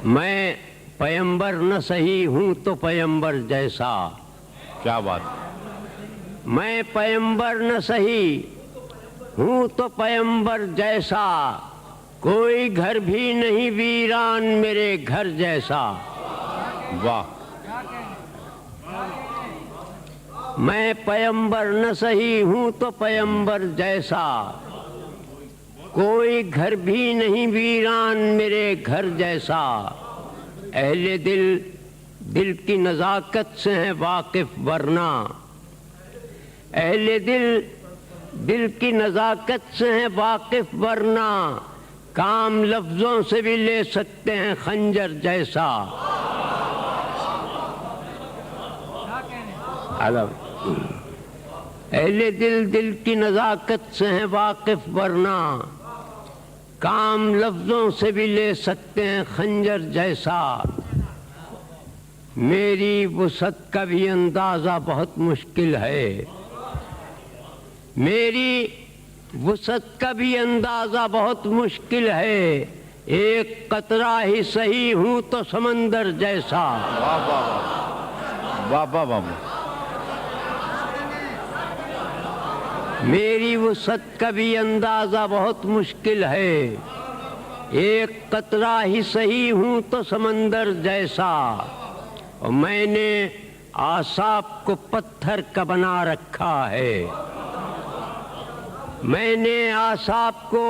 मैं पैगंबर न सही हूँ तो पैगंबर जैसा। क्या बात। मैं पैगंबर न सही हूँ तो पैगंबर जैसा, कोई घर भी नहीं वीरान मेरे घर जैसा। वाह। मैं पैगंबर न सही हूँ तो पैगंबर जैसा, कोई घर भी नहीं वीरान मेरे घर जैसा। अहले दिल की नज़ाकत से है वाकिफ वरना, अहले दिल की नज़ाकत से है वाकिफ वरना, काम लफ्ज़ों से भी ले सकते हैं खंजर जैसा। अहले दिल की नज़ाकत से है वाकिफ वरना, काम लफ्ज़ों से भी ले सकते हैं खंजर जैसा। मेरी वुसअत का भी अंदाज़ा बहुत मुश्किल है, मेरी वुसअत का भी अंदाज़ा बहुत मुश्किल है, एक कतरा ही सही हूँ तो समंदर जैसा। वाह वाह वाह वाह वाह। मेरी वुसअत का भी अंदाज़ा बहुत मुश्किल है, एक कतरा ही सही हूँ तो समंदर जैसा। और मैंने आसाप को पत्थर का बना रखा है, मैंने आसाप को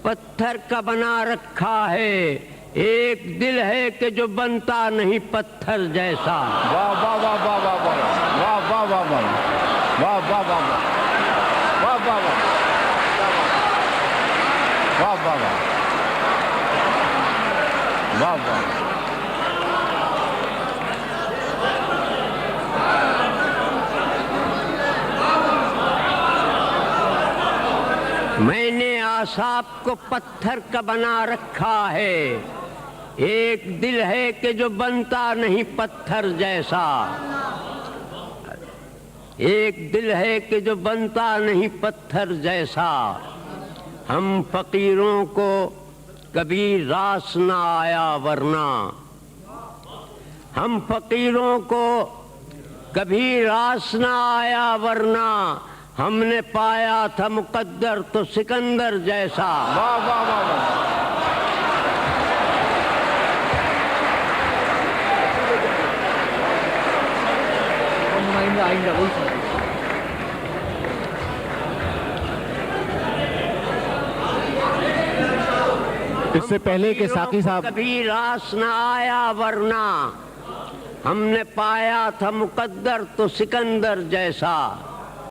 पत्थर का बना रखा है, एक दिल है कि जो बनता नहीं पत्थर जैसा। वाह वाह वाह वाह वाह वाह वाह वाह वाह वाह वाह वाह वाह वाह वाह वाह वाह वाह वाह। मैंने आसाप को पत्थर का बना रखा है, एक दिल है कि जो बनता नहीं पत्थर जैसा, एक दिल है कि जो बनता नहीं पत्थर जैसा। हम फकीरों को कभी रास न आया वरना, हम फकीरों को कभी रास न आया वरना, हमने पाया था मुकद्दर तो सिकंदर जैसा। वाह वाह वाह वाह। इससे पहले के साकी साहब कभी रास न आया वरना, हमने पाया था मुकद्दर तो सिकंदर जैसा।